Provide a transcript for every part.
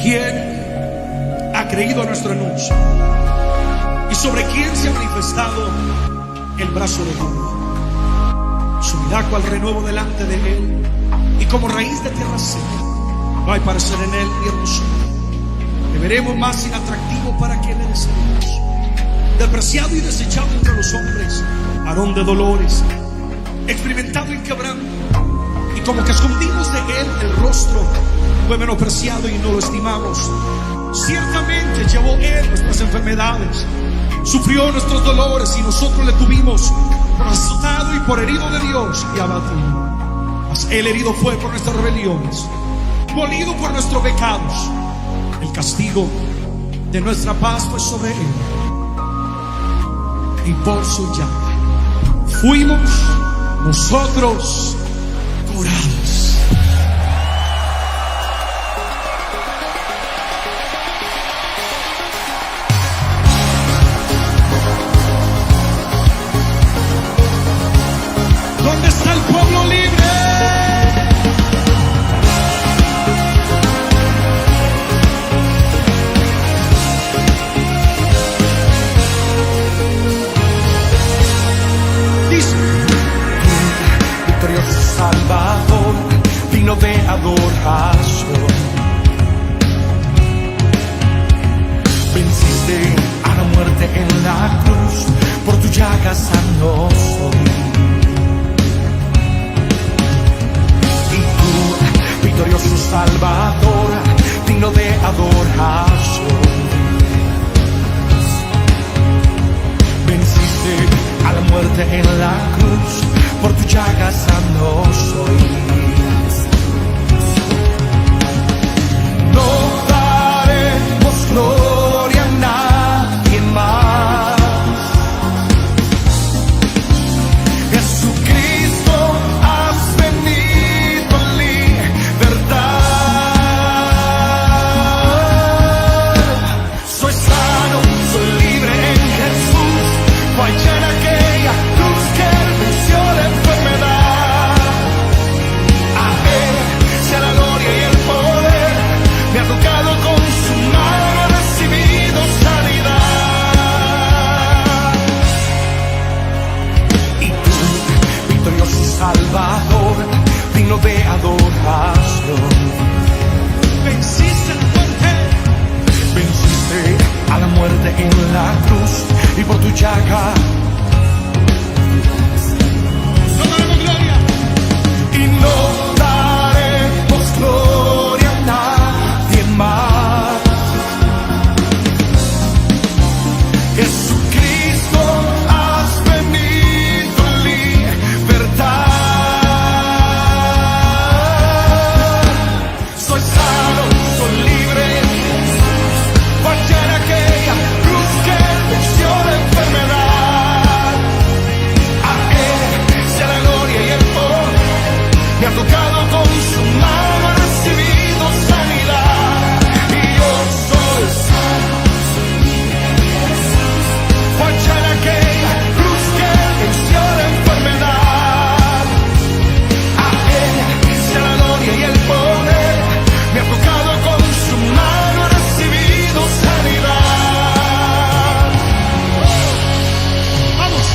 ¿Quién ha creído a nuestro anuncio? ¿Y sobre quién se ha manifestado el brazo de Dios? Subirá cual renuevo delante de él, y como raíz de tierra seca, no hay parecer en él ni hermosura. Le veremos más inatractivo para que le deseemos. Despreciado y desechado entre los hombres, varón de dolores, experimentado en quebranto, y como que escondimos de él el rostro, fue menospreciado y no lo estimamos. Ciertamente llevó él nuestras enfermedades, sufrió nuestros dolores, y nosotros le tuvimos por azotado y por herido de Dios y abatido. Mas él herido fue por nuestras rebeliones, molido por nuestros pecados. El castigo de nuestra paz fue sobre él, y por su llaga fuimos nosotros curados. ¿Dónde está el pueblo libre? Dice: victorioso Salvador, digno de adoración. Venciste a la muerte en la cruz, por tu llaga sano soy. Y tú, victorioso Salvador, digno de adoración. Venciste a la muerte en la cruz, por tu llaga sano soy. No daremos gloria a nadie más. Jesucristo, has venido en libertad. tocado con su mano, he recibido sanidad. Y tú, victorioso Salvador, digno de adoración, Venciste la muerte. venciste a la muerte en la cruz, y por tu llaga No daremos gloria. y no daremos gloria a nadie más. Jesucristo, has venido en libertad. Soy sano, soy libre, fallé en aquella cruz que venció la enfermedad. A Él sea la gloria y el poder, me ha tocado con su mano, he recibido sanidad. Y yo soy sano, fallé en aquella cruz que venció la enfermedad. A Él sea la gloria y el poder, me ha tocado con su mano, he recibido sanidad. Vamos.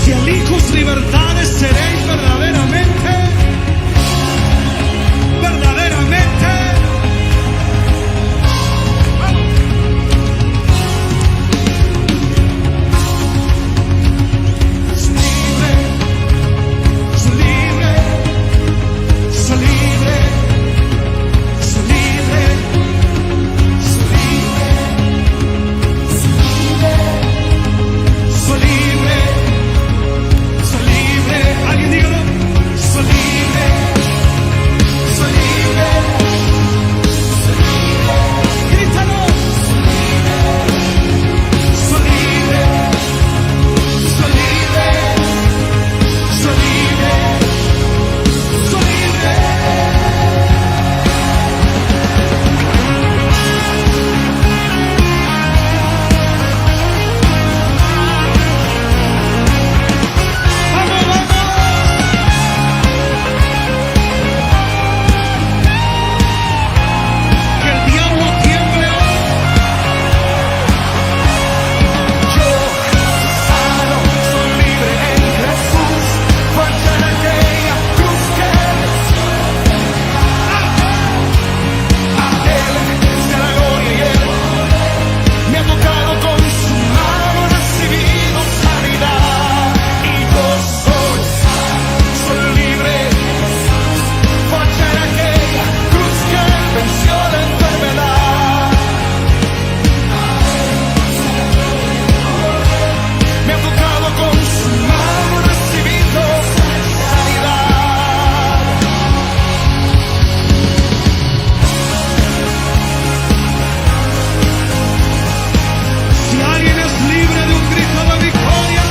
Si elijo libertades, seréis verdaderamente, verdaderamente. Soy libre, soy libre, soy libre, soy libre, soy libre, soy libre, soy libre. Alguien dígalo. Soy libre, soy libre, soy libre. Grítalo. Soy libre, soy libre, soy libre, soy libre, soy libre. ¡Vamos, vamos! Que el diablo tiemble hoy. Yo sano, soy libre en Jesús, fallé en aquella cruz que venció. A Él sea la gloria y el poder, me ha tocado con su mano, he recibido sanidad. Y yo soy sano, soy libre, fallé en aquella cruz que venció la enfermedad. Me ha tocado con su mano, he recibido sanidad. Si alguien es libre de un grito de victoria,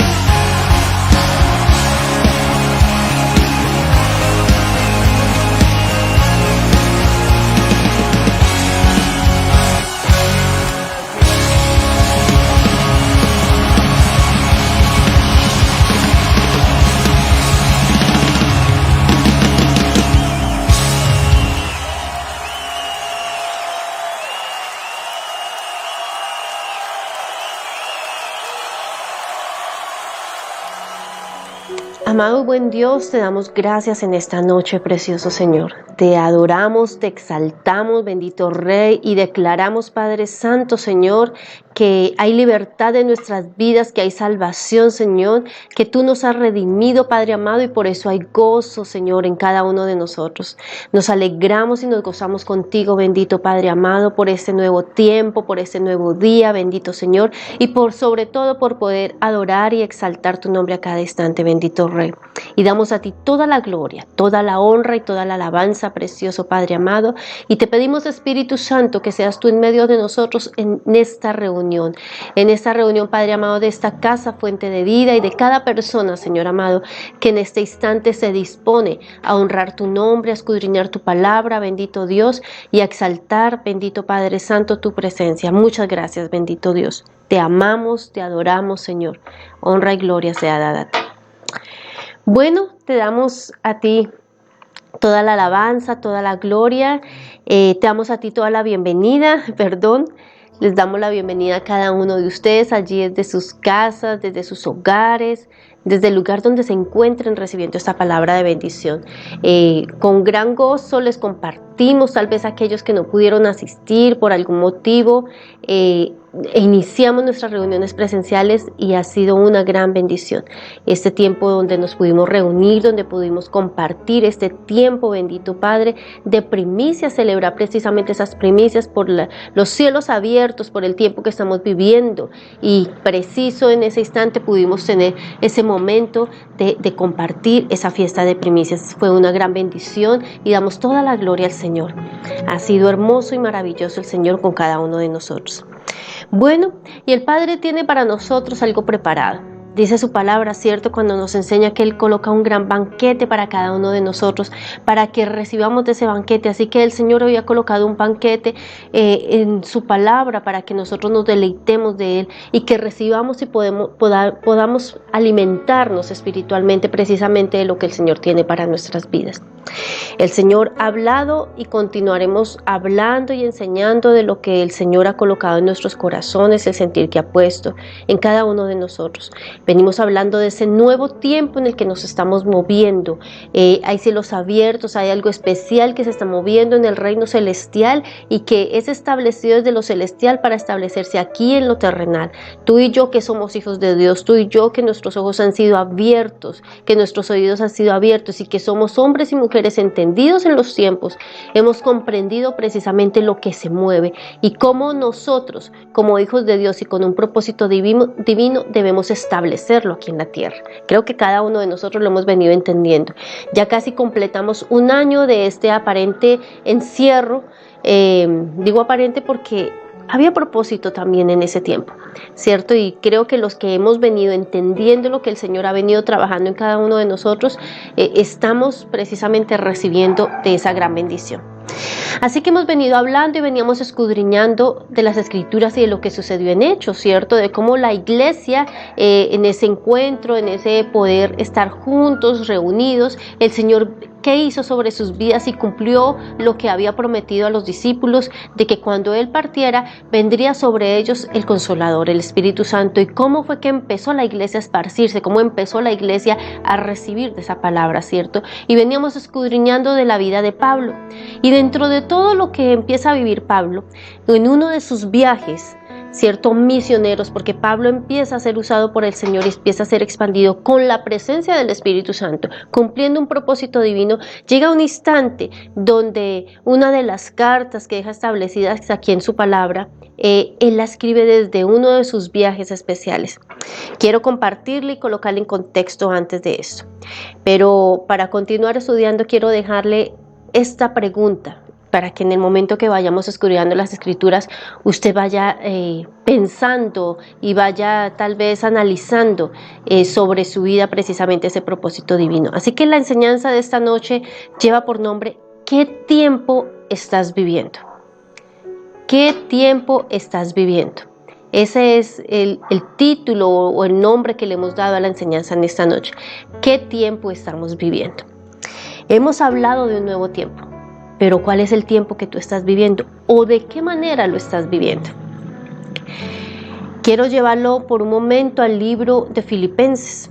Amado y buen Dios, te damos gracias en esta noche, precioso Señor. Te adoramos, te exaltamos, bendito Rey, y declaramos, Padre Santo, Señor, que hay libertad en nuestras vidas, que hay salvación, Señor, que tú nos has redimido, Padre amado, y por eso hay gozo, Señor, en cada uno de nosotros. Nos alegramos y nos gozamos contigo, bendito Padre amado, por este nuevo tiempo, por este nuevo día, bendito Señor, y por sobre todo por poder adorar y exaltar tu nombre a cada instante, bendito Rey. Y damos a ti toda la gloria, toda la honra y toda la alabanza, precioso Padre amado, y te pedimos, Espíritu Santo, que seas tú en medio de nosotros en esta reunión, Padre amado, de esta casa, fuente de vida, y de cada persona, Señor amado, que en este instante se dispone a honrar tu nombre, a escudriñar tu palabra, bendito Dios, y a exaltar, bendito Padre Santo, tu presencia. Muchas gracias, bendito Dios. Te amamos, te adoramos, Señor. Honra y gloria sea dada a ti. Bueno, te damos a ti toda la alabanza, toda la gloria, te damos a ti toda la bienvenida, les damos la bienvenida a cada uno de ustedes allí desde sus casas, desde sus hogares, desde el lugar donde se encuentren recibiendo esta palabra de bendición. Con gran gozo les compartimos, tal vez aquellos que no pudieron asistir por algún motivo, iniciamos nuestras reuniones presenciales y ha sido una gran bendición. Este tiempo donde nos pudimos reunir, donde pudimos compartir este tiempo, bendito Padre, de primicias, celebrar precisamente esas primicias por los cielos abiertos, por el tiempo que estamos viviendo, y preciso en ese instante pudimos tener ese momento de compartir esa fiesta de primicias. Fue una gran bendición y damos toda la gloria al Señor. Ha sido hermoso y maravilloso el Señor con cada uno de nosotros. Bueno, y el Padre tiene para nosotros algo preparado. Dice su palabra, ¿cierto?, cuando nos enseña que Él coloca un gran banquete para cada uno de nosotros, para que recibamos de ese banquete. Así que el Señor había colocado un banquete en su palabra para que nosotros nos deleitemos de Él y que recibamos y podamos alimentarnos espiritualmente precisamente de lo que el Señor tiene para nuestras vidas. El Señor ha hablado y continuaremos hablando y enseñando de lo que el Señor ha colocado en nuestros corazones, el sentir que ha puesto en cada uno de nosotros. Venimos hablando de ese nuevo tiempo en el que nos estamos moviendo. Hay cielos abiertos, hay algo especial que se está moviendo en el reino celestial y que es establecido desde lo celestial para establecerse aquí en lo terrenal. Tú y yo que somos hijos de Dios, tú y yo que nuestros ojos han sido abiertos, que nuestros oídos han sido abiertos y que somos hombres y mujeres entendidos en los tiempos, hemos comprendido precisamente lo que se mueve y cómo nosotros, como hijos de Dios y con un propósito divino debemos establecerlo aquí en la tierra. Creo que cada uno de nosotros lo hemos venido entendiendo. Ya casi completamos un año de este aparente encierro. Digo aparente porque había propósito también en ese tiempo, ¿cierto? Y creo que los que hemos venido entendiendo lo que el Señor ha venido trabajando en cada uno de nosotros, estamos precisamente recibiendo de esa gran bendición. Así que hemos venido hablando y veníamos escudriñando de las Escrituras y de lo que sucedió en Hechos, ¿cierto? De cómo la iglesia, en ese encuentro, en ese poder estar juntos, reunidos, el Señor qué hizo sobre sus vidas y cumplió lo que había prometido a los discípulos, de que cuando Él partiera, vendría sobre ellos el Consolador, el Espíritu Santo, y cómo fue que empezó la iglesia a esparcirse, cómo empezó la iglesia a recibir de esa palabra, ¿cierto? Y veníamos escudriñando de la vida de Pablo. Y dentro de todo lo que empieza a vivir Pablo, en uno de sus viajes, ¿cierto?, misioneros, porque Pablo empieza a ser usado por el Señor y empieza a ser expandido con la presencia del Espíritu Santo, cumpliendo un propósito divino. Llega un instante donde una de las cartas que deja establecidas aquí en su palabra, él la escribe desde uno de sus viajes especiales. Quiero compartirle y colocarle en contexto antes de esto, pero para continuar estudiando quiero dejarle esta pregunta, para que en el momento que vayamos escudriñando las Escrituras, usted vaya pensando y vaya tal vez analizando sobre su vida precisamente ese propósito divino. Así que la enseñanza de esta noche lleva por nombre, ¿qué tiempo estás viviendo? ¿Qué tiempo estás viviendo? Ese es el título o el nombre que le hemos dado a la enseñanza en esta noche. ¿Qué tiempo estamos viviendo? Hemos hablado de un nuevo tiempo. Pero ¿cuál es el tiempo que tú estás viviendo? ¿O de qué manera lo estás viviendo? Quiero llevarlo por un momento al libro de Filipenses.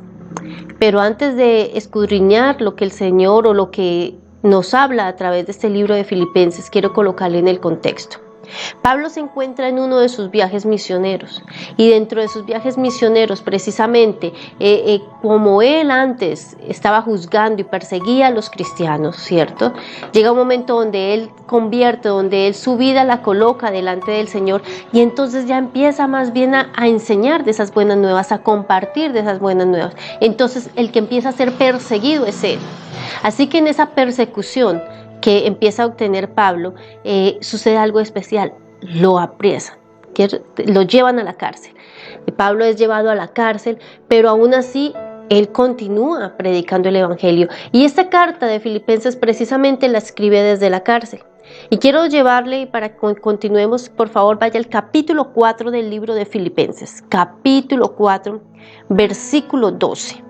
Pero antes de escudriñar lo que el Señor o lo que nos habla a través de este libro de Filipenses, quiero colocarle en el contexto. Pablo se encuentra en uno de sus viajes misioneros y dentro de sus viajes misioneros precisamente como él antes estaba juzgando y perseguía a los cristianos, ¿cierto? Llega un momento donde él convierte, donde él su vida la coloca delante del Señor y entonces ya empieza más bien a enseñar de esas buenas nuevas, a compartir de esas buenas nuevas. Entonces el que empieza a ser perseguido es él. Así que en esa persecución que empieza a obtener Pablo, sucede algo especial, lo apresan, lo llevan a la cárcel. Pablo es llevado a la cárcel, pero aún así él continúa predicando el Evangelio. Y esta carta de Filipenses precisamente la escribe desde la cárcel. Y quiero llevarle, para que continuemos, por favor, vaya al capítulo 4 del libro de Filipenses, capítulo 4, versículo 12.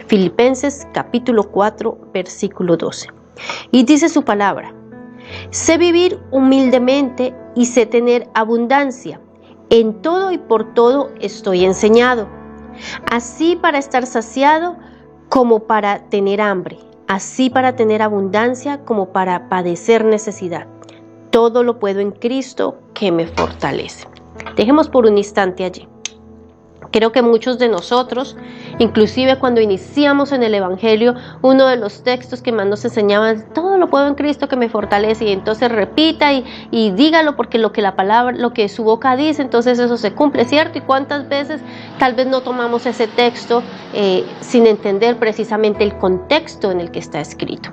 Filipenses capítulo 4, versículo 12. Y dice su palabra: sé vivir humildemente y sé tener abundancia. En todo y por todo estoy enseñado, así para estar saciado como para tener hambre, así para tener abundancia como para padecer necesidad. Todo lo puedo en Cristo que me fortalece. Dejemos por un instante allí. Creo que muchos de nosotros, inclusive cuando iniciamos en el Evangelio, uno de los textos que más nos enseñaban, todo lo puedo en Cristo que me fortalece, y entonces repita y dígalo, porque lo que la palabra, lo que su boca dice, entonces eso se cumple, ¿cierto? Y cuántas veces tal vez no tomamos ese texto sin entender precisamente el contexto en el que está escrito.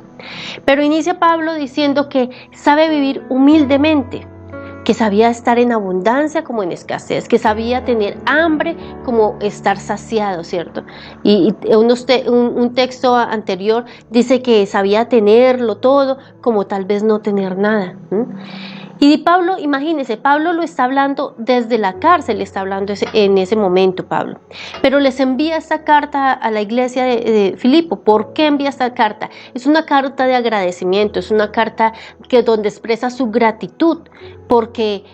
Pero inicia Pablo diciendo que sabe vivir humildemente, que sabía estar en abundancia como en escasez, que sabía tener hambre como estar saciado, ¿cierto? Y un texto anterior dice que sabía tenerlo todo como tal vez no tener nada. Y Pablo, imagínense, Pablo lo está hablando desde la cárcel, está hablando en ese momento Pablo. Pero les envía esta carta a la iglesia de Filipo. ¿Por qué envía esta carta? Es una carta de agradecimiento, es una carta donde expresa su gratitud, porque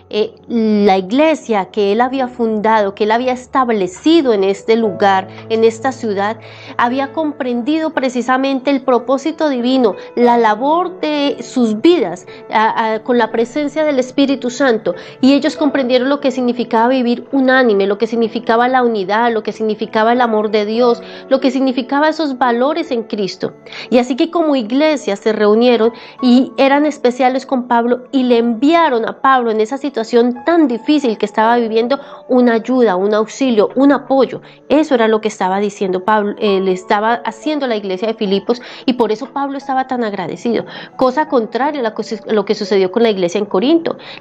la iglesia que él había fundado, que él había establecido en este lugar, en esta ciudad, había comprendido precisamente el propósito divino, la labor de sus vidas con la presencia del Espíritu Santo, y ellos comprendieron lo que significaba vivir unánime, lo que significaba la unidad, lo que significaba el amor de Dios, lo que significaba esos valores en Cristo. Y así que como iglesia se reunieron y eran especiales con Pablo y le enviaron a Pablo en esa situación tan difícil que estaba viviendo una ayuda, un auxilio, un apoyo. Eso era lo que estaba diciendo Pablo, le estaba haciendo la iglesia de Filipos, y por eso Pablo estaba tan agradecido. Cosa contraria a lo que sucedió con la iglesia en Corinto.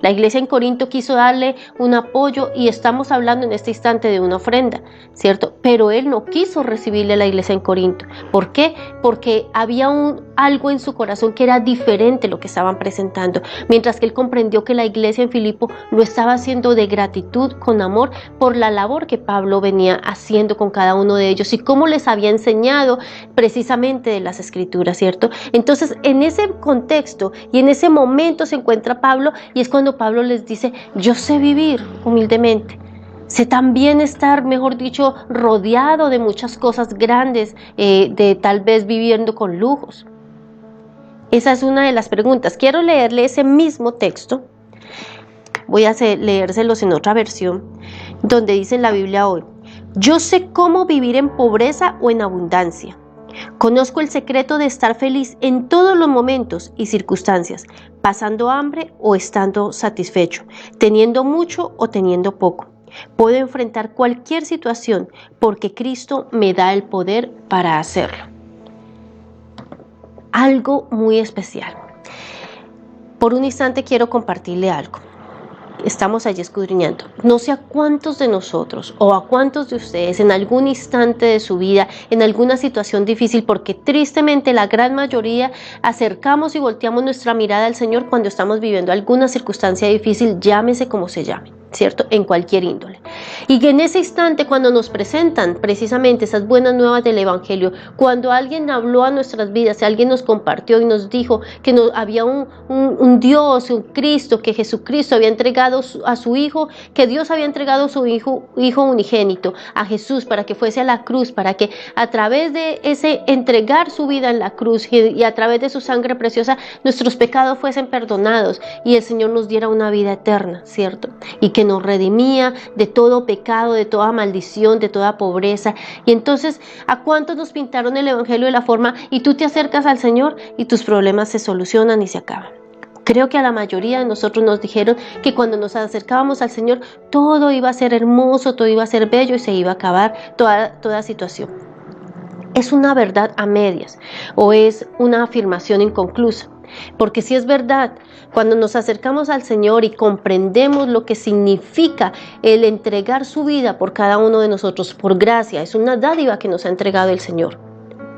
La iglesia en Corinto quiso darle un apoyo, y estamos hablando en este instante de una ofrenda, ¿cierto? Pero él no quiso recibirle a la iglesia en Corinto. ¿Por qué? Porque había algo en su corazón que era diferente a lo que estaban presentando, mientras que él comprendió que la iglesia en Filipo lo estaba haciendo de gratitud, con amor, por la labor que Pablo venía haciendo con cada uno de ellos y cómo les había enseñado precisamente de las Escrituras, ¿cierto? Entonces, en ese contexto y en ese momento se encuentra Pablo, y es cuando Pablo les dice: yo sé vivir humildemente. Sé también estar, mejor dicho, rodeado de muchas cosas grandes, de tal vez viviendo con lujos. Esa es una de las preguntas. Quiero leerle ese mismo texto. Voy a leérselos en otra versión, donde dice en la Biblia hoy: yo sé cómo vivir en pobreza o en abundancia. Conozco el secreto de estar feliz en todos los momentos y circunstancias, pasando hambre o estando satisfecho, teniendo mucho o teniendo poco. Puedo enfrentar cualquier situación porque Cristo me da el poder para hacerlo. Algo muy especial. Por un instante quiero compartirle algo. Estamos allí escudriñando. No sé a cuántos de nosotros o a cuántos de ustedes en algún instante de su vida, en alguna situación difícil, porque tristemente la gran mayoría acercamos y volteamos nuestra mirada al Señor cuando estamos viviendo alguna circunstancia difícil, llámese como se llame, ¿cierto? En cualquier índole. Y que en ese instante, cuando nos presentan precisamente esas buenas nuevas del Evangelio, cuando alguien habló a nuestras vidas, alguien nos compartió y nos dijo que había un Dios, un Cristo, que Jesucristo había entregado a su Hijo, que Dios había entregado a su Hijo unigénito, a Jesús, para que fuese a la cruz, para que a través de ese entregar su vida en la cruz y a través de su sangre preciosa, nuestros pecados fuesen perdonados y el Señor nos diera una vida eterna, ¿cierto? Y que nos redimía de todo pecado, de toda maldición, de toda pobreza. Y entonces, ¿a cuántos nos pintaron el Evangelio de la forma y tú te acercas al Señor y tus problemas se solucionan y se acaban? Creo que a la mayoría de nosotros nos dijeron que cuando nos acercábamos al Señor todo iba a ser hermoso, todo iba a ser bello y se iba a acabar toda situación. ¿Es una verdad a medias o es una afirmación inconclusa? Porque si es verdad, cuando nos acercamos al Señor y comprendemos lo que significa el entregar su vida por cada uno de nosotros por gracia, es una dádiva que nos ha entregado el Señor.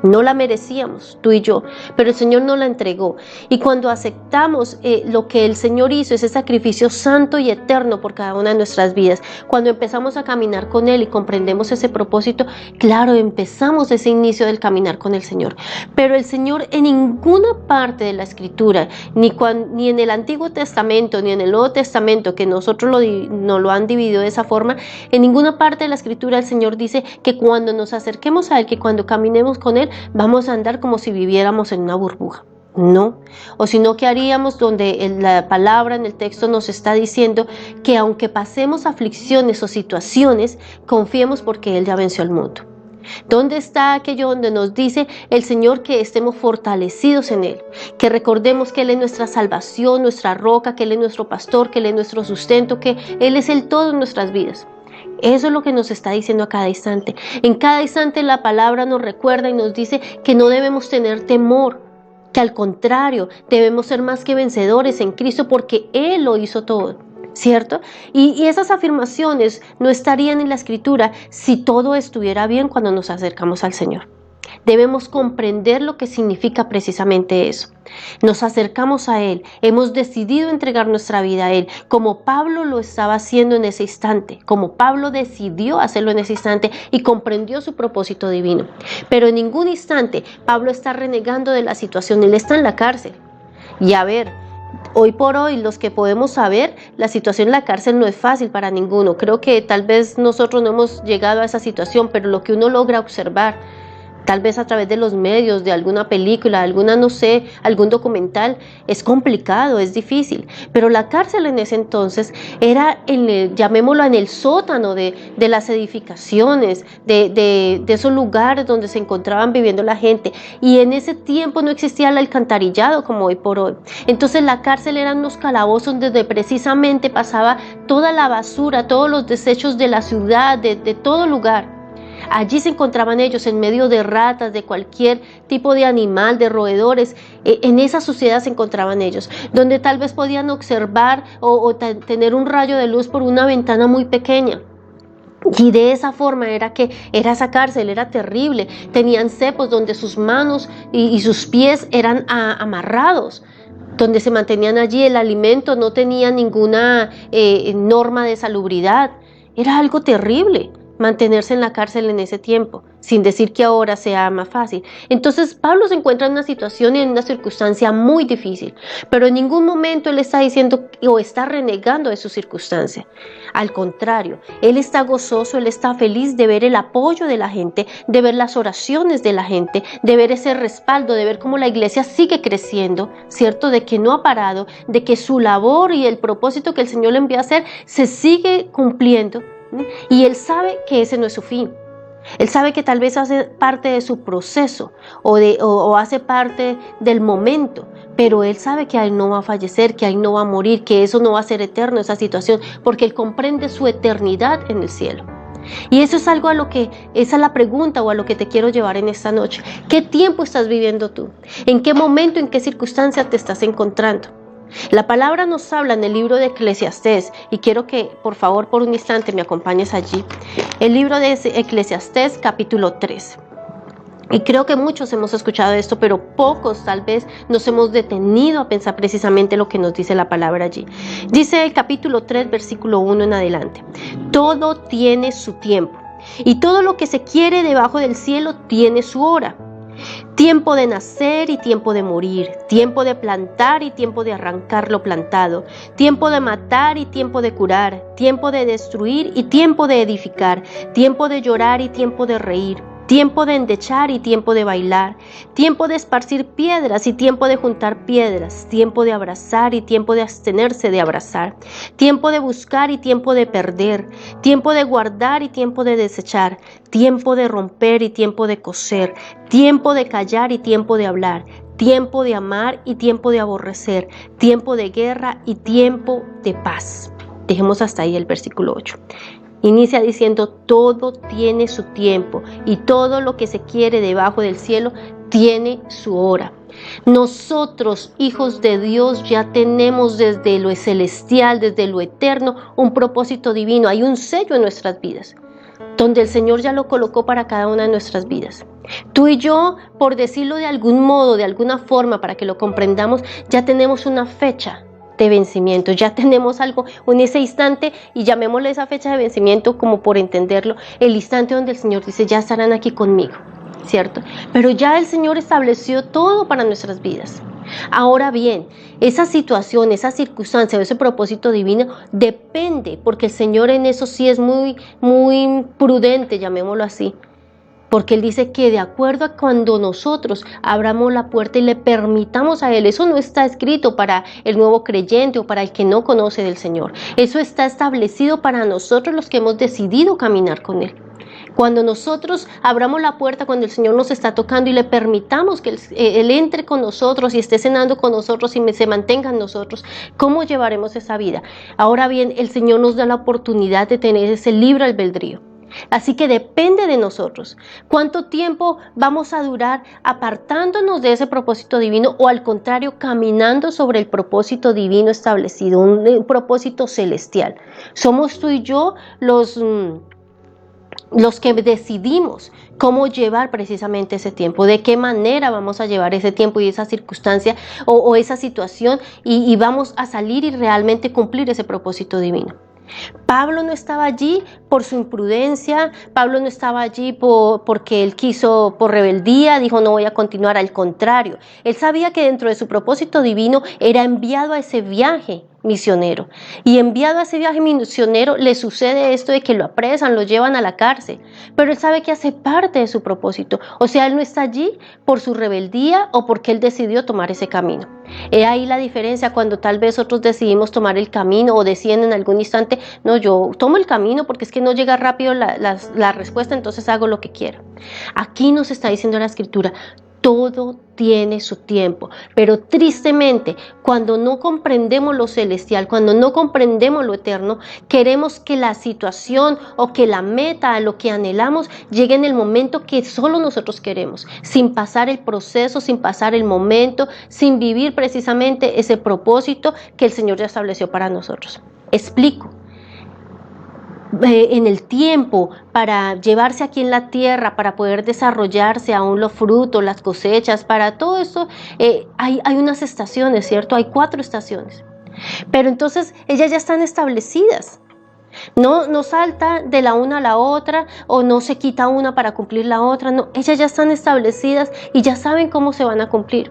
No la merecíamos, tú y yo, pero el Señor nos la entregó. Y cuando aceptamos lo que el Señor hizo, ese sacrificio santo y eterno por cada una de nuestras vidas, cuando empezamos a caminar con Él y comprendemos ese propósito, claro, empezamos ese inicio del caminar con el Señor. Pero el Señor en ninguna parte de la Escritura, ni en el Antiguo Testamento, ni en el Nuevo Testamento, que nosotros nos lo han dividido de esa forma, en ninguna parte de la Escritura el Señor dice que cuando nos acerquemos a Él, que cuando caminemos con Él, vamos a andar como si viviéramos en una burbuja. No, o sino que haríamos donde la palabra en el texto nos está diciendo que aunque pasemos aflicciones o situaciones, confiemos porque Él ya venció al mundo. ¿Dónde está aquello donde nos dice el Señor que estemos fortalecidos en Él? Que recordemos que Él es nuestra salvación, nuestra roca, que Él es nuestro pastor, que Él es nuestro sustento, que Él es el todo en nuestras vidas. Eso es lo que nos está diciendo a cada instante. En cada instante la palabra nos recuerda y nos dice que no debemos tener temor, que al contrario, debemos ser más que vencedores en Cristo porque Él lo hizo todo, ¿cierto? Y esas afirmaciones no estarían en la Escritura si todo estuviera bien cuando nos acercamos al Señor. Debemos comprender lo que significa precisamente eso. Nos acercamos a Él, hemos decidido entregar nuestra vida a Él, como Pablo lo estaba haciendo en ese instante, como Pablo decidió hacerlo en ese instante y comprendió su propósito divino. Pero en ningún instante Pablo está renegando de la situación, él está en la cárcel. Y a ver, hoy por hoy, los que podemos saber, la situación en la cárcel no es fácil para ninguno. Creo que tal vez nosotros no hemos llegado a esa situación, pero lo que uno logra observar, tal vez a través de los medios, de alguna película, algún documental, es complicado, es difícil. Pero la cárcel en ese entonces era, llamémoslo, en el sótano de las edificaciones, de esos lugares donde se encontraban viviendo la gente. Y en ese tiempo no existía el alcantarillado como hoy por hoy. Entonces la cárcel eran unos calabozos donde precisamente pasaba toda la basura, todos los desechos de la ciudad, de todo lugar. Allí se encontraban ellos en medio de ratas, de cualquier tipo de animal, de roedores. En esa suciedad se encontraban ellos, donde tal vez podían observar o tener un rayo de luz por una ventana muy pequeña. Y de esa forma era esa cárcel, era terrible. Tenían cepos donde sus manos y sus pies eran amarrados, donde se mantenían allí. El alimento no tenía ninguna norma de salubridad. Era algo terrible mantenerse en la cárcel en ese tiempo, sin decir que ahora sea más fácil. Entonces Pablo se encuentra en una situación y en una circunstancia muy difícil, pero en ningún momento él está diciendo o está renegando de su circunstancia. Al contrario, él está gozoso, él está feliz de ver el apoyo de la gente, de ver las oraciones de la gente, de ver ese respaldo, de ver cómo la iglesia sigue creciendo, ¿cierto? De que no ha parado, de que su labor y el propósito que el Señor le envió a hacer se sigue cumpliendo. Y él sabe que ese no es su fin. Él sabe que tal vez hace parte de su proceso o hace parte del momento, pero él sabe que él no va a fallecer, que él no va a morir, que eso no va a ser eterno, esa situación, porque él comprende su eternidad en el cielo. Y eso es algo esa es la pregunta o a lo que te quiero llevar en esta noche. ¿Qué tiempo estás viviendo tú? ¿En qué momento, en qué circunstancia te estás encontrando? La palabra nos habla en el libro de Eclesiastés, y quiero que por favor por un instante me acompañes allí. El libro de Eclesiastés capítulo 3. Y creo que muchos hemos escuchado esto, pero pocos tal vez nos hemos detenido a pensar precisamente lo que nos dice la palabra allí. Dice el capítulo 3, versículo 1 en adelante: todo tiene su tiempo, y todo lo que se quiere debajo del cielo tiene su hora. Tiempo de nacer y tiempo de morir, tiempo de plantar y tiempo de arrancar lo plantado, tiempo de matar y tiempo de curar, tiempo de destruir y tiempo de edificar, tiempo de llorar y tiempo de reír, tiempo de endechar y tiempo de bailar, tiempo de esparcir piedras y tiempo de juntar piedras, tiempo de abrazar y tiempo de abstenerse de abrazar, tiempo de buscar y tiempo de perder, tiempo de guardar y tiempo de desechar, tiempo de romper y tiempo de coser, tiempo de callar y tiempo de hablar, tiempo de amar y tiempo de aborrecer, tiempo de guerra y tiempo de paz. Dejemos hasta ahí el versículo 8. Inicia diciendo: todo tiene su tiempo y todo lo que se quiere debajo del cielo tiene su hora. Nosotros, hijos de Dios, ya tenemos desde lo celestial, desde lo eterno, un propósito divino. Hay un sello en nuestras vidas. donde el Señor ya lo colocó para cada una de nuestras vidas. Tú y yo, por decirlo de algún modo, de alguna forma, para que lo comprendamos, ya tenemos una fecha de vencimiento, ya tenemos algo en ese instante, y llamémosle esa fecha de vencimiento como por entenderlo, el instante donde el Señor dice, ya estarán aquí conmigo, ¿cierto? Pero ya el Señor estableció todo para nuestras vidas. Ahora bien, esa situación, esa circunstancia, ese propósito divino depende, porque el Señor en eso sí es muy prudente, llamémoslo así. Porque Él dice que de acuerdo a cuando nosotros abramos la puerta y le permitamos a Él, eso no está escrito para el nuevo creyente o para el que no conoce del Señor. Eso está establecido para nosotros los que hemos decidido caminar con Él. Cuando nosotros abramos la puerta, cuando el Señor nos está tocando y le permitamos que Él entre con nosotros y esté cenando con nosotros y se mantenga en nosotros, ¿cómo llevaremos esa vida? Ahora bien, el Señor nos da la oportunidad de tener ese libre albedrío. Así que depende de nosotros. ¿Cuánto tiempo vamos a durar apartándonos de ese propósito divino o al contrario caminando sobre el propósito divino establecido, un propósito celestial? Somos tú y yo los que decidimos cómo llevar precisamente ese tiempo, de qué manera vamos a llevar ese tiempo y esa circunstancia o esa situación y vamos a salir y realmente cumplir ese propósito divino. Pablo no estaba allí por su imprudencia, Pablo no estaba allí porque él quiso, por rebeldía, dijo no voy a continuar, al contrario, él sabía que dentro de su propósito divino era enviado a ese viaje misionero, y enviado a ese viaje misionero le sucede esto de que lo apresan, lo llevan a la cárcel, pero él sabe que hace parte de su propósito, o sea, él no está allí por su rebeldía o porque él decidió tomar ese camino. He ahí la diferencia cuando tal vez otros decidimos tomar el camino o deciden en algún instante, no, yo tomo el camino porque es que no llega rápido la respuesta, entonces hago lo que quiero. Aquí nos está diciendo la Escritura, todo tiene su tiempo, pero tristemente cuando no comprendemos lo celestial, cuando no comprendemos lo eterno, queremos que la situación o que la meta a lo que anhelamos llegue en el momento que solo nosotros queremos, sin pasar el proceso, sin pasar el momento, sin vivir precisamente ese propósito que el Señor ya estableció para nosotros. Explico. En el tiempo para llevarse aquí en la tierra, para poder desarrollarse aún los frutos, las cosechas, para todo eso hay unas estaciones, ¿cierto? Hay 4 estaciones. Pero entonces ellas ya están establecidas. No salta de la una a la otra o no se quita una para cumplir la otra. No, ellas ya están establecidas y ya saben cómo se van a cumplir.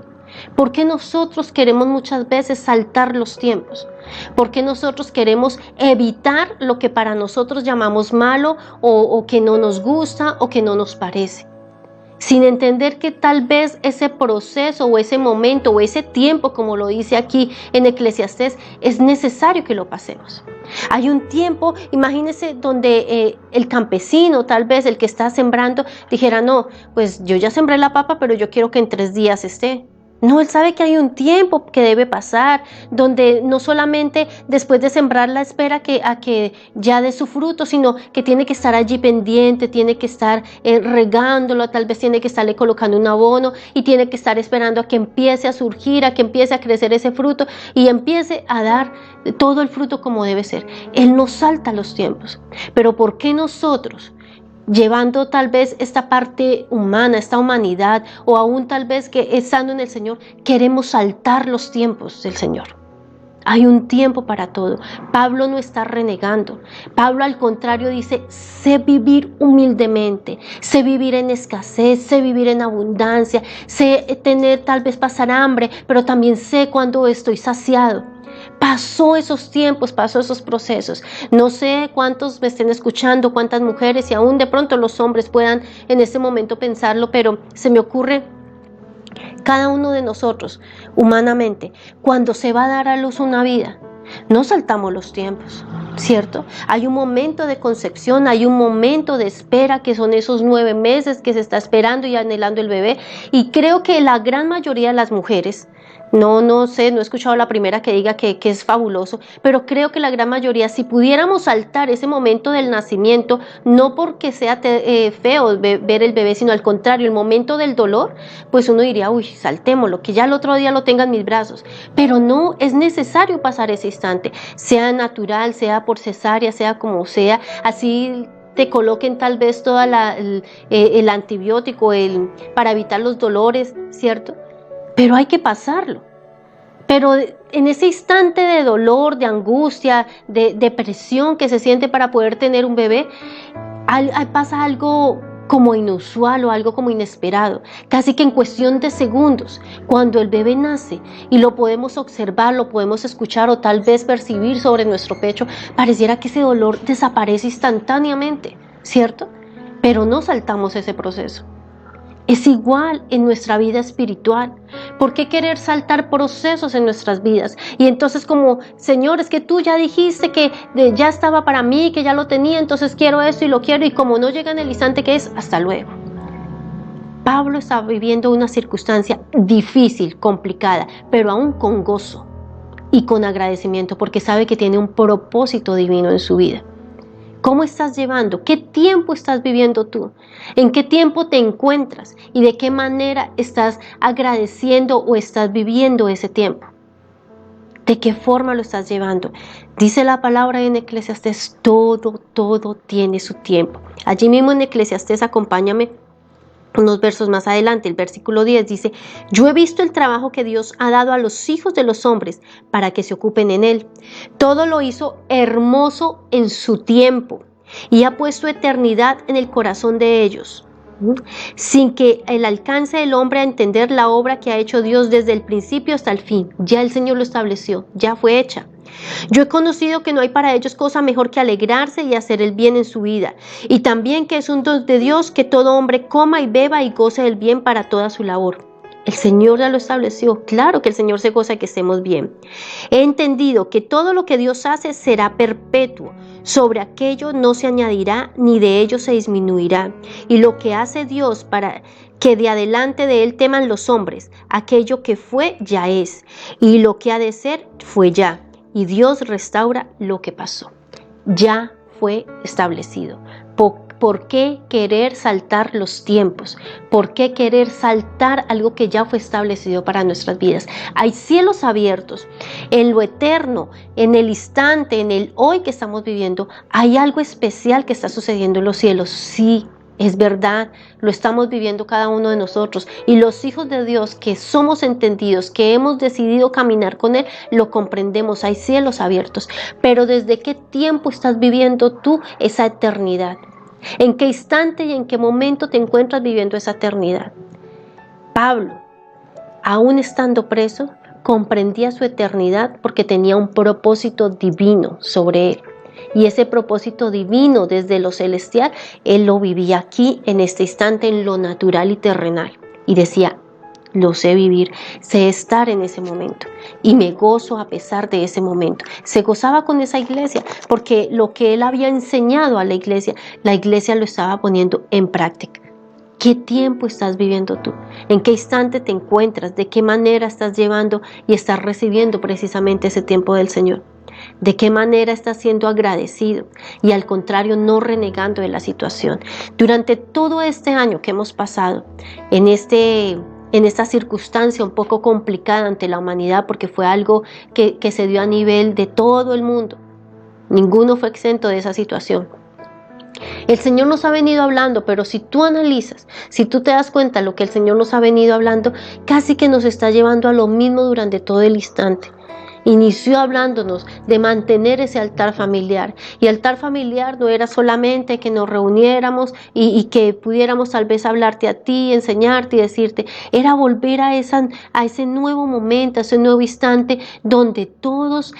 ¿Por qué nosotros queremos muchas veces saltar los tiempos? ¿Por qué nosotros queremos evitar lo que para nosotros llamamos malo o que no nos gusta o que no nos parece? Sin entender que tal vez ese proceso o ese momento o ese tiempo, como lo dice aquí en Eclesiastés, es necesario que lo pasemos. Hay un tiempo, imagínense, donde el campesino, tal vez el que está sembrando, dijera, no, pues yo ya sembré la papa, pero yo quiero que en 3 días esté. No, él sabe que hay un tiempo que debe pasar, donde no solamente después de sembrarla espera a que ya dé su fruto, sino que tiene que estar allí pendiente, tiene que estar regándolo, tal vez tiene que estarle colocando un abono y tiene que estar esperando a que empiece a surgir, a que empiece a crecer ese fruto y empiece a dar todo el fruto como debe ser. Él no salta los tiempos, pero ¿por qué nosotros, llevando tal vez esta parte humana, esta humanidad, o aún tal vez que estando en el Señor, queremos saltar los tiempos del Señor? Hay un tiempo para todo. Pablo no está renegando. Pablo al contrario dice, sé vivir humildemente, sé vivir en escasez, sé vivir en abundancia, sé tener, tal vez pasar hambre, pero también sé cuando estoy saciado. Pasó esos tiempos, pasó esos procesos. No sé cuántos me estén escuchando, cuántas mujeres y aún de pronto los hombres puedan en este momento pensarlo, pero se me ocurre cada uno de nosotros humanamente, cuando se va a dar a luz una vida, no saltamos los tiempos, ¿cierto? Hay un momento de concepción, hay un momento de espera que son esos 9 meses que se está esperando y anhelando el bebé, y creo que la gran mayoría de las mujeres, no sé, no he escuchado la primera que diga que es fabuloso, pero creo que la gran mayoría, si pudiéramos saltar ese momento del nacimiento, no porque sea feo ver el bebé, sino al contrario, el momento del dolor, pues uno diría, uy, saltémoslo, que ya el otro día lo tenga en mis brazos. Pero no, es necesario pasar ese instante, sea natural, sea por cesárea, sea como sea, así te coloquen tal vez toda el antibiótico para evitar los dolores, ¿cierto? Pero hay que pasarlo. Pero en ese instante de dolor, de angustia, de depresión que se siente para poder tener un bebé, pasa algo como inusual o algo como inesperado, casi que en cuestión de segundos, cuando el bebé nace y lo podemos observar, lo podemos escuchar o tal vez percibir sobre nuestro pecho, pareciera que ese dolor desaparece instantáneamente, ¿cierto? Pero no saltamos ese proceso. Es igual en nuestra vida espiritual. ¿Por qué querer saltar procesos en nuestras vidas? Y entonces como, Señor, es que tú ya dijiste que ya estaba para mí, que ya lo tenía, entonces quiero esto y lo quiero, y como no llega en el instante que es, hasta luego. Pablo estaba viviendo una circunstancia difícil, complicada, pero aún con gozo y con agradecimiento, porque sabe que tiene un propósito divino en su vida. ¿Cómo estás llevando? ¿Qué tiempo estás viviendo tú? ¿En qué tiempo te encuentras? ¿Y de qué manera estás agradeciendo o estás viviendo ese tiempo? ¿De qué forma lo estás llevando? Dice la palabra en Eclesiastés, todo tiene su tiempo. Allí mismo en Eclesiastés, acompáñame unos versos más adelante, el versículo 10 dice: yo he visto el trabajo que Dios ha dado a los hijos de los hombres para que se ocupen en él. Todo lo hizo hermoso en su tiempo y ha puesto eternidad en el corazón de ellos, sin que el alcance del hombre a entender la obra que ha hecho Dios desde el principio hasta el fin. Ya el Señor lo estableció, ya fue hecha. Yo he conocido que no hay para ellos cosa mejor que alegrarse y hacer el bien en su vida, y también que es un don de Dios que todo hombre coma y beba y goce del bien para toda su labor. El Señor ya lo estableció. Claro que el Señor se goza de que estemos bien. He entendido que todo lo que Dios hace será perpetuo. Sobre aquello no se añadirá ni de ello se disminuirá. Y lo que hace Dios para que de adelante de él teman los hombres, aquello que fue ya es, y lo que ha de ser fue ya. Y Dios restaura lo que pasó. Ya fue establecido. ¿Por qué querer saltar los tiempos? ¿Por qué querer saltar algo que ya fue establecido para nuestras vidas? Hay cielos abiertos. En lo eterno, en el instante, en el hoy que estamos viviendo, hay algo especial que está sucediendo en los cielos. Sí, es verdad, lo estamos viviendo cada uno de nosotros, y los hijos de Dios que somos entendidos, que hemos decidido caminar con Él, lo comprendemos. Hay cielos abiertos. Pero ¿desde qué tiempo estás viviendo tú esa eternidad? ¿En qué instante y en qué momento te encuentras viviendo esa eternidad? Pablo, aún estando preso, comprendía su eternidad porque tenía un propósito divino sobre él. Y ese propósito divino desde lo celestial, él lo vivía aquí, en este instante, en lo natural y terrenal. Y decía: lo sé vivir, sé estar en ese momento y me gozo a pesar de ese momento. Se gozaba con esa iglesia porque lo que él había enseñado a la iglesia lo estaba poniendo en práctica. ¿Qué tiempo estás viviendo tú? ¿En qué instante te encuentras? ¿De qué manera estás llevando y estás recibiendo precisamente ese tiempo del Señor? ¿De qué manera estás siendo agradecido y al contrario no renegando de la situación? Durante todo este año que hemos pasado en esta circunstancia un poco complicada ante la humanidad, porque fue algo que se dio a nivel de todo el mundo, ninguno fue exento de esa situación. El Señor nos ha venido hablando, pero si tú analizas, si tú te das cuenta de lo que el Señor nos ha venido hablando, casi que nos está llevando a lo mismo durante todo el instante. Inició hablándonos de mantener ese altar familiar. Y altar familiar no era solamente que nos reuniéramos y que pudiéramos tal vez hablarte a ti, enseñarte y decirte. Era volver a ese nuevo momento, a ese nuevo instante donde todos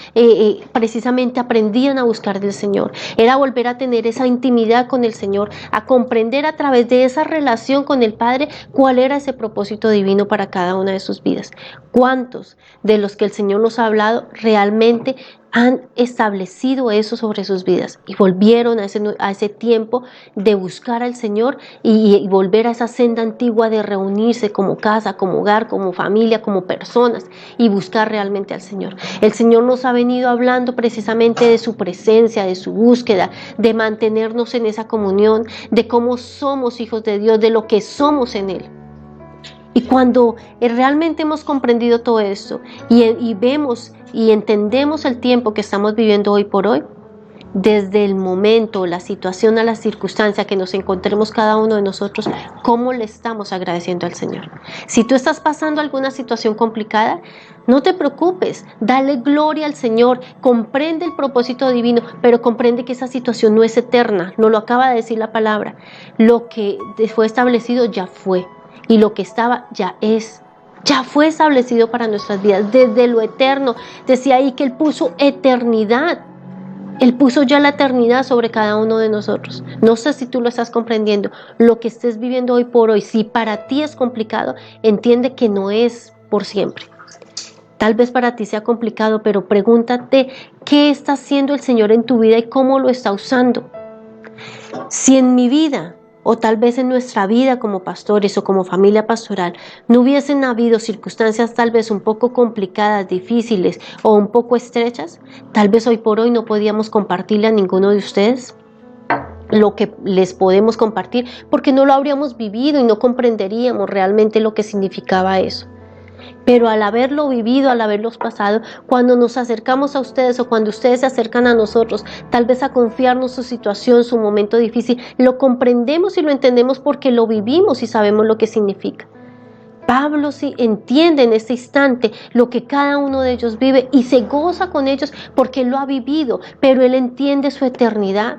precisamente aprendían a buscar del Señor. Era volver a tener esa intimidad con el Señor, a comprender a través de esa relación con el Padre cuál era ese propósito divino para cada una de sus vidas. ¿Cuántos de los que el Señor nos ha hablado realmente han establecido eso sobre sus vidas y volvieron a ese tiempo de buscar al Señor y volver a esa senda antigua de reunirse como casa, como hogar, como familia, como personas y buscar realmente al Señor? El Señor nos ha venido hablando precisamente de su presencia, de su búsqueda, de mantenernos en esa comunión, de cómo somos hijos de Dios, de lo que somos en Él. Y cuando realmente hemos comprendido todo esto y vemos y entendemos el tiempo que estamos viviendo hoy por hoy, desde el momento, la situación a la circunstancia que nos encontremos cada uno de nosotros, cómo le estamos agradeciendo al Señor. Si tú estás pasando alguna situación complicada, no te preocupes, dale gloria al Señor, comprende el propósito divino, pero comprende que esa situación no es eterna, no lo acaba de decir la palabra. Lo que fue establecido ya fue, y lo que estaba ya es. Ya fue establecido para nuestras vidas desde lo eterno. Decía ahí que Él puso eternidad. Él puso ya la eternidad sobre cada uno de nosotros. No sé si tú lo estás comprendiendo. Lo que estés viviendo hoy por hoy, si para ti es complicado, entiende que no es por siempre. Tal vez para ti sea complicado, pero pregúntate qué está haciendo el Señor en tu vida y cómo lo está usando. Si en mi vida, o tal vez en nuestra vida como pastores o como familia pastoral, no hubiesen habido circunstancias tal vez un poco complicadas, difíciles o un poco estrechas, tal vez hoy por hoy no podíamos compartirle a ninguno de ustedes lo que les podemos compartir, porque no lo habríamos vivido y no comprenderíamos realmente lo que significaba eso. Pero al haberlo vivido, al haberlos pasado, cuando nos acercamos a ustedes o cuando ustedes se acercan a nosotros, tal vez a confiarnos su situación, su momento difícil, lo comprendemos y lo entendemos porque lo vivimos y sabemos lo que significa. Pablo sí entiende en este instante lo que cada uno de ellos vive y se goza con ellos porque él lo ha vivido, pero él entiende su eternidad.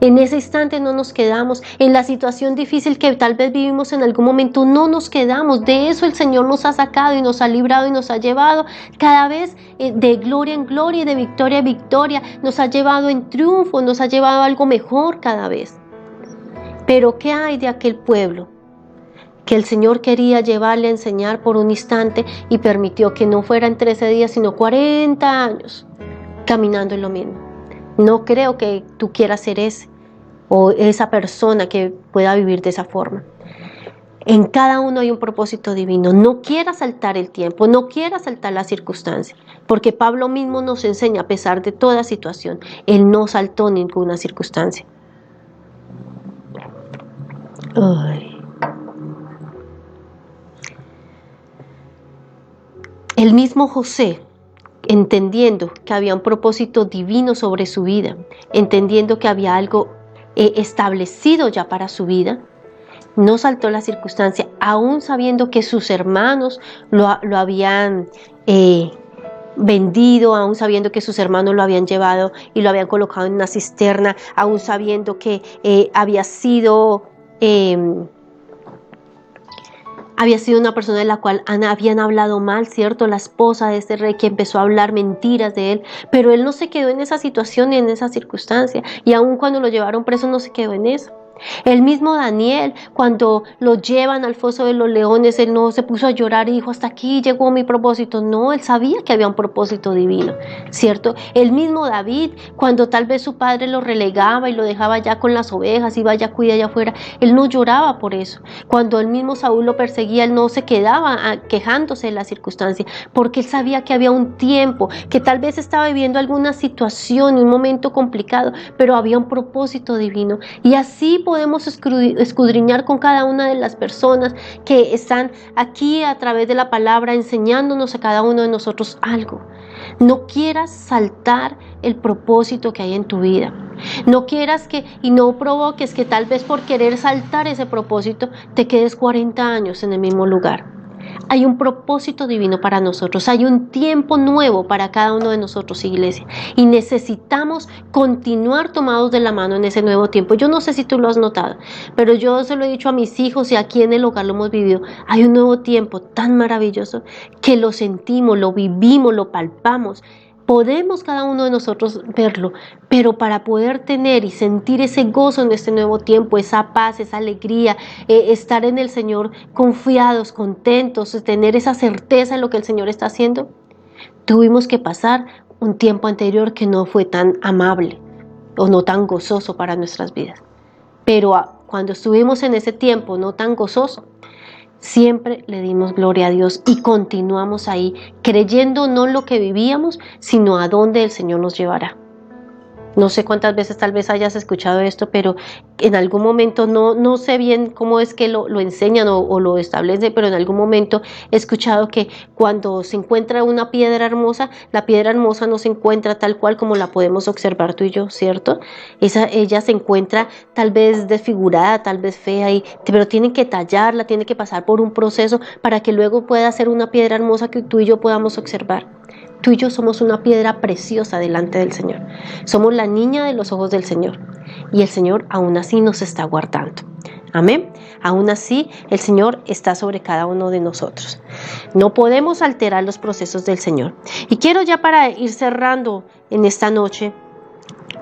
En ese instante no nos quedamos, en la situación difícil que tal vez vivimos en algún momento, no nos quedamos. De eso el Señor nos ha sacado y nos ha librado y nos ha llevado cada vez de gloria en gloria y de victoria en victoria. Nos ha llevado en triunfo, nos ha llevado a algo mejor cada vez. Pero ¿qué hay de aquel pueblo que el Señor quería llevarle a enseñar por un instante y permitió que no fueran 13 días sino 40 años caminando en lo mismo? No creo que tú quieras ser ese o esa persona que pueda vivir de esa forma. En cada uno hay un propósito divino. No quieras saltar el tiempo, no quieras saltar la circunstancia, porque Pablo mismo nos enseña, a pesar de toda situación, él no saltó ninguna circunstancia. Ay. El mismo José, entendiendo que había un propósito divino sobre su vida, entendiendo que había algo establecido ya para su vida, no saltó la circunstancia, aún sabiendo que sus hermanos lo habían vendido, aún sabiendo que sus hermanos lo habían llevado y lo habían colocado en una cisterna, aún sabiendo que había sido una persona de la cual habían hablado mal, ¿cierto? La esposa de este rey que empezó a hablar mentiras de él, pero él no se quedó en esa situación ni en esa circunstancia, y aun cuando lo llevaron preso no se quedó en eso. El mismo Daniel, cuando lo llevan al foso de los leones, él no se puso a llorar y dijo, hasta aquí llegó mi propósito. No, él sabía que había un propósito divino, ¿cierto? El mismo David, cuando tal vez su padre lo relegaba y lo dejaba ya con las ovejas y vaya, cuida allá afuera, él no lloraba por eso. Cuando el mismo Saúl lo perseguía, él no se quedaba quejándose de la circunstancia, porque él sabía que había un tiempo, que tal vez estaba viviendo alguna situación, un momento complicado, pero había un propósito divino. Y así podemos escudriñar con cada una de las personas que están aquí a través de la palabra enseñándonos a cada uno de nosotros algo. No quieras saltar el propósito que hay en tu vida. No quieras y no provoques que tal vez por querer saltar ese propósito te quedes 40 años en el mismo lugar. Hay un propósito divino para nosotros, hay un tiempo nuevo para cada uno de nosotros, iglesia, y necesitamos continuar tomados de la mano en ese nuevo tiempo. Yo no sé si tú lo has notado, pero yo se lo he dicho a mis hijos y aquí en el hogar lo hemos vivido. Hay un nuevo tiempo tan maravilloso que lo sentimos, lo vivimos, lo palpamos. Podemos cada uno de nosotros verlo, pero para poder tener y sentir ese gozo en este nuevo tiempo, esa paz, esa alegría, estar en el Señor confiados, contentos, tener esa certeza en lo que el Señor está haciendo, tuvimos que pasar un tiempo anterior que no fue tan amable o no tan gozoso para nuestras vidas. Pero cuando estuvimos en ese tiempo no tan gozoso, siempre le dimos gloria a Dios y continuamos ahí, creyendo no en lo que vivíamos, sino a dónde el Señor nos llevará. No sé cuántas veces tal vez hayas escuchado esto, pero en algún momento, no sé bien cómo es que lo enseñan o lo establecen, pero en algún momento he escuchado que cuando se encuentra una piedra hermosa, la piedra hermosa no se encuentra tal cual como la podemos observar tú y yo, ¿cierto? Ella se encuentra tal vez desfigurada, tal vez fea, pero tienen que tallarla, tiene que pasar por un proceso para que luego pueda ser una piedra hermosa que tú y yo podamos observar. Tú y yo somos una piedra preciosa delante del Señor. Somos la niña de los ojos del Señor. Y el Señor aún así nos está guardando. Amén. Aún así, el Señor está sobre cada uno de nosotros. No podemos alterar los procesos del Señor. Y quiero ya para ir cerrando en esta noche,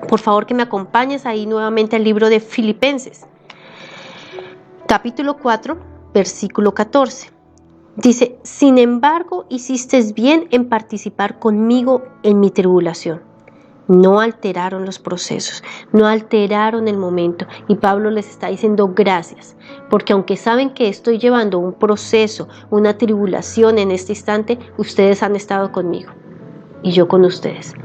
por favor que me acompañes ahí nuevamente al libro de Filipenses. Capítulo 4, versículo 14. Dice, sin embargo, hiciste bien en participar conmigo en mi tribulación. No alteraron los procesos, no alteraron el momento. Y Pablo les está diciendo gracias, porque aunque saben que estoy llevando un proceso, una tribulación en este instante, ustedes han estado conmigo y yo con ustedes.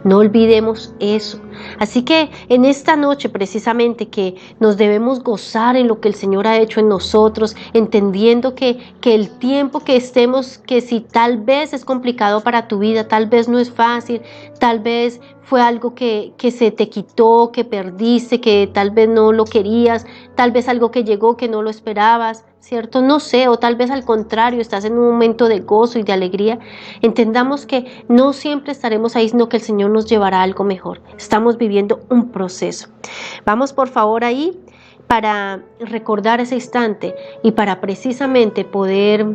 No olvidemos eso. Así que en esta noche precisamente que nos debemos gozar en lo que el Señor ha hecho en nosotros, entendiendo que el tiempo que estemos, que si tal vez es complicado para tu vida, tal vez no es fácil, tal vez fue algo que se te quitó, que perdiste, que tal vez no lo querías, tal vez algo que llegó que no lo esperabas, ¿cierto? No sé, o tal vez al contrario, estás en un momento de gozo y de alegría. Entendamos que no siempre estaremos ahí, sino que el Señor nos llevará a algo mejor. Estamos viviendo un proceso. Vamos por favor ahí para recordar ese instante y para precisamente poder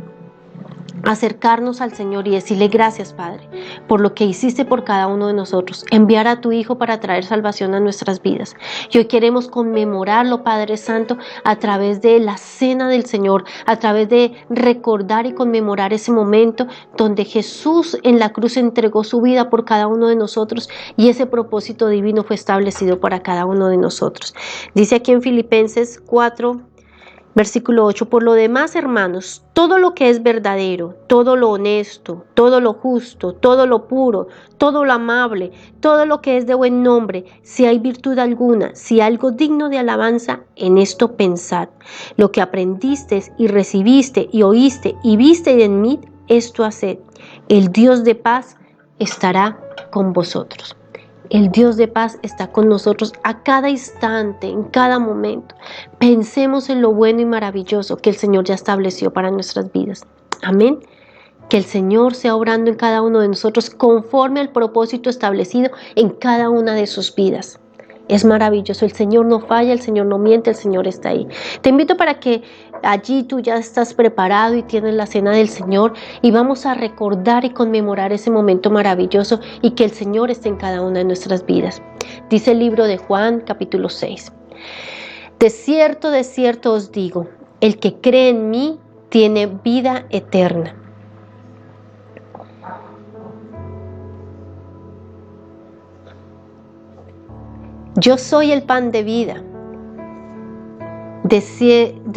acercarnos al Señor y decirle gracias, Padre, por lo que hiciste por cada uno de nosotros, enviar a tu Hijo para traer salvación a nuestras vidas. Y hoy queremos conmemorarlo, Padre Santo, a través de la cena del Señor, a través de recordar y conmemorar ese momento donde Jesús en la cruz entregó su vida por cada uno de nosotros y ese propósito divino fue establecido para cada uno de nosotros. Dice aquí en Filipenses 4, versículo 8, por lo demás, hermanos, todo lo que es verdadero, todo lo honesto, todo lo justo, todo lo puro, todo lo amable, todo lo que es de buen nombre, si hay virtud alguna, si algo digno de alabanza, en esto pensad. Lo que aprendisteis y recibiste y oíste y visteis en mí, esto haced. El Dios de paz estará con vosotros. El Dios de paz está con nosotros a cada instante, en cada momento. Pensemos en lo bueno y maravilloso que el Señor ya estableció para nuestras vidas. Amén. Que el Señor sea obrando en cada uno de nosotros conforme al propósito establecido en cada una de sus vidas. Es maravilloso, el Señor no falla, el Señor no miente, el Señor está ahí. Te invito para que allí tú ya estás preparado y tienes la cena del Señor y vamos a recordar y conmemorar ese momento maravilloso y que el Señor esté en cada una de nuestras vidas. Dice el libro de Juan, capítulo 6. De cierto os digo, el que cree en mí tiene vida eterna. Yo soy el pan de vida.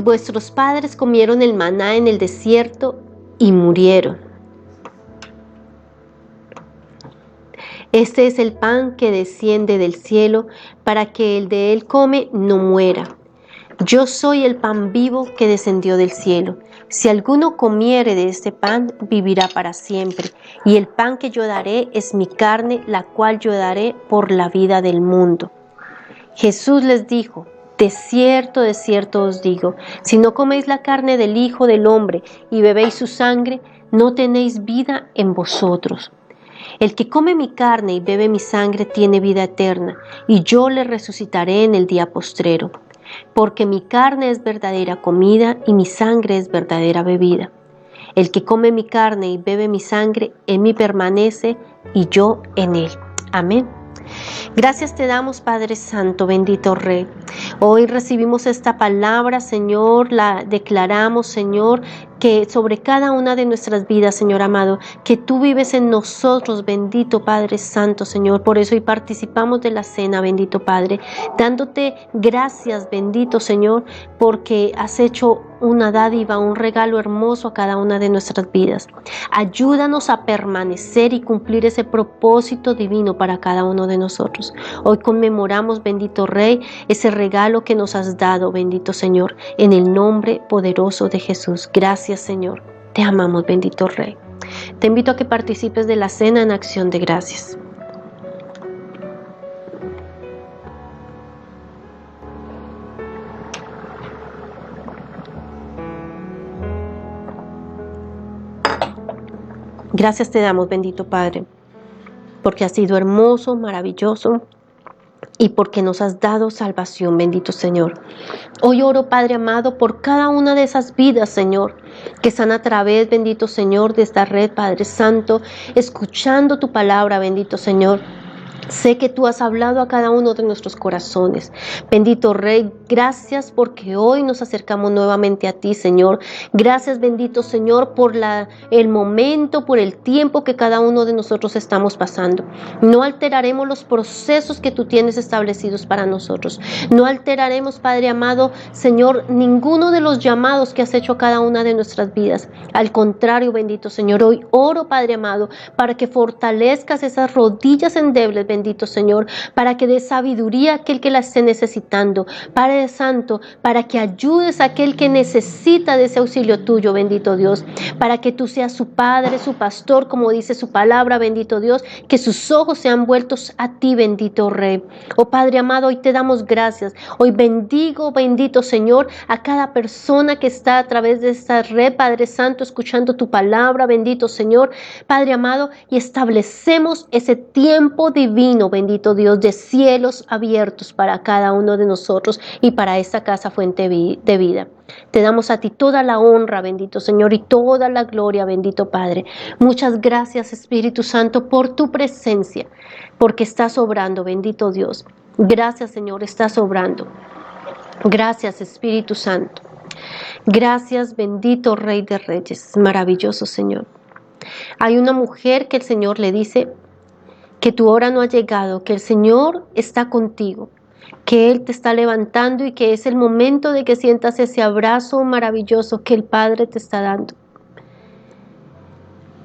Vuestros padres comieron el maná en el desierto y murieron. Este es el pan que desciende del cielo para que el de él come no muera. Yo soy el pan vivo que descendió del cielo. Si alguno comiere de este pan, vivirá para siempre. Y el pan que yo daré es mi carne, la cual yo daré por la vida del mundo. Jesús les dijo, de cierto os digo, si no coméis la carne del Hijo del Hombre y bebéis su sangre, no tenéis vida en vosotros. El que come mi carne y bebe mi sangre tiene vida eterna, y yo le resucitaré en el día postrero. Porque mi carne es verdadera comida y mi sangre es verdadera bebida. El que come mi carne y bebe mi sangre, en mí permanece y yo en él. Amén. Gracias te damos, Padre Santo, bendito Rey. Hoy recibimos esta palabra, Señor, la declaramos, Señor, que sobre cada una de nuestras vidas, Señor amado, que tú vives en nosotros, bendito Padre Santo, Señor. Por eso hoy participamos de la cena, bendito Padre, dándote gracias, bendito Señor, porque has hecho una dádiva, un regalo hermoso a cada una de nuestras vidas. Ayúdanos a permanecer y cumplir ese propósito divino para cada uno de nosotros. Hoy conmemoramos, bendito Rey, ese regalo que nos has dado, bendito Señor, en el nombre poderoso de Jesús. Gracias, Señor. Te amamos, bendito Rey. Te invito a que participes de la cena en acción de gracias. Gracias te damos, bendito Padre, porque has sido hermoso, maravilloso y porque nos has dado salvación, bendito Señor. Hoy oro, Padre amado, por cada una de esas vidas, Señor, que están a través, bendito Señor, de esta red, Padre Santo, escuchando tu palabra, bendito Señor. Sé que tú has hablado a cada uno de nuestros corazones. Bendito Rey, gracias porque hoy nos acercamos nuevamente a ti, Señor. Gracias, bendito Señor, por el momento, por el tiempo que cada uno de nosotros estamos pasando. No alteraremos los procesos que tú tienes establecidos para nosotros. No alteraremos, Padre amado, Señor, ninguno de los llamados que has hecho a cada una de nuestras vidas. Al contrario, bendito Señor, hoy oro, Padre amado, para que fortalezcas esas rodillas endebles, bendito Señor, para que dé sabiduría a aquel que la esté necesitando. Padre Santo, para que ayudes a aquel que necesita de ese auxilio tuyo, bendito Dios, para que tú seas su Padre, su pastor, como dice su palabra, bendito Dios, que sus ojos sean vueltos a ti, bendito Rey. Oh Padre amado, hoy te damos gracias. Hoy bendigo, bendito Señor, a cada persona que está a través de esta red, Padre Santo, escuchando tu palabra, bendito Señor, Padre amado, y establecemos ese tiempo divino, bendito Dios, de cielos abiertos para cada uno de nosotros y para esta casa fuente de vida. Te damos a ti toda la honra, bendito Señor, y toda la gloria, bendito Padre. Muchas gracias, Espíritu Santo, por tu presencia, porque estás obrando, bendito Dios. Gracias, Señor, estás obrando. Gracias, Espíritu Santo. Gracias, bendito Rey de Reyes, maravilloso Señor. Hay una mujer que el Señor le dice que tu hora no ha llegado, que el Señor está contigo, que Él te está levantando y que es el momento de que sientas ese abrazo maravilloso que el Padre te está dando.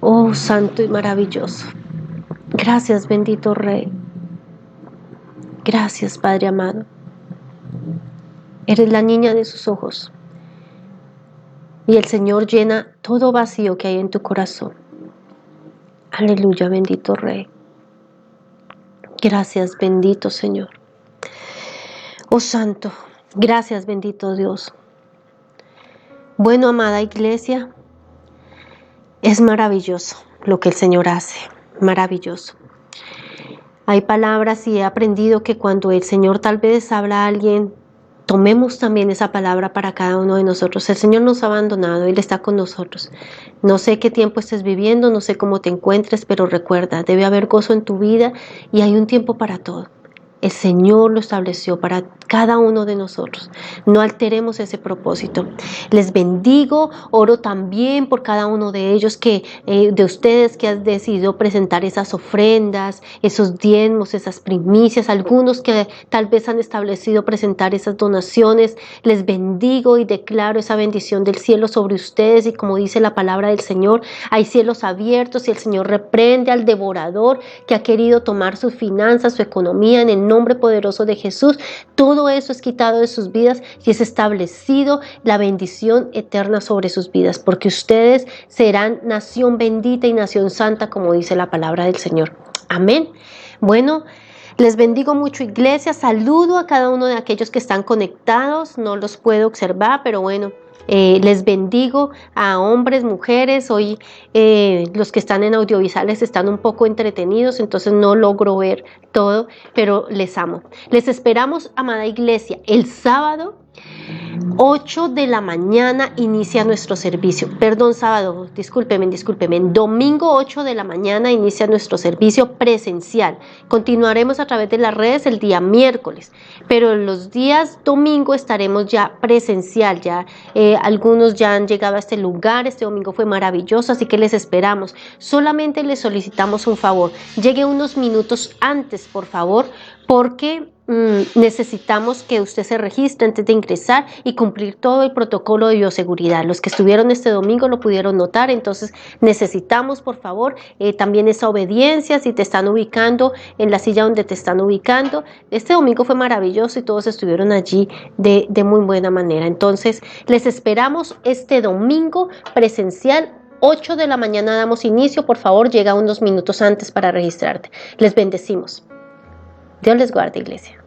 Oh, santo y maravilloso. Gracias, bendito Rey. Gracias, Padre amado. Eres la niña de sus ojos. Y el Señor llena todo vacío que hay en tu corazón. Aleluya, bendito Rey. Gracias, bendito Señor. Oh Santo, gracias, bendito Dios. Bueno, amada iglesia, es maravilloso lo que el Señor hace, maravilloso. Hay palabras y he aprendido que cuando el Señor tal vez habla a alguien, tomemos también esa palabra para cada uno de nosotros. El Señor nos ha abandonado, Él está con nosotros. No sé qué tiempo estés viviendo, no sé cómo te encuentres, pero recuerda, debe haber gozo en tu vida y hay un tiempo para todo. El Señor lo estableció para cada uno de nosotros. No alteremos ese propósito. Les bendigo, oro también por cada uno de ellos de ustedes que han decidido presentar esas ofrendas, esos diezmos, esas primicias, algunos que tal vez han establecido presentar esas donaciones. Les bendigo y declaro esa bendición del cielo sobre ustedes y como dice la palabra del Señor, hay cielos abiertos y el Señor reprende al devorador que ha querido tomar sus finanzas, su economía en el nombre poderoso de Jesús. Todo eso es quitado de sus vidas y es establecido la bendición eterna sobre sus vidas, porque ustedes serán nación bendita y nación santa, como dice la palabra del Señor. Amén. Bueno, les bendigo mucho, iglesia. Saludo a cada uno de aquellos que están conectados. No los puedo observar, pero bueno, les bendigo a hombres, mujeres. Hoy los que están en audiovisuales están un poco entretenidos, entonces no logro ver todo, pero les amo. Les esperamos, amada iglesia, el sábado 8 de la mañana inicia nuestro servicio. Perdón, sábado, discúlpeme. Domingo 8 de la mañana inicia nuestro servicio presencial. Continuaremos a través de las redes el día miércoles, pero los días domingo estaremos ya presencial. Ya algunos ya han llegado a este lugar. Este domingo fue maravilloso, así que les esperamos. Solamente les solicitamos un favor. Llegue unos minutos antes, por favor, porque necesitamos que usted se registre antes de ingresar y cumplir todo el protocolo de bioseguridad. Los que estuvieron este domingo lo pudieron notar, entonces necesitamos, por favor, también esa obediencia. Si te están ubicando en la silla donde te están ubicando, este domingo fue maravilloso y todos estuvieron allí de muy buena manera. Entonces les esperamos este domingo presencial. 8 de la mañana damos inicio. Por favor, llega unos minutos antes para registrarte. Les bendecimos. Dios les guarde, iglesia.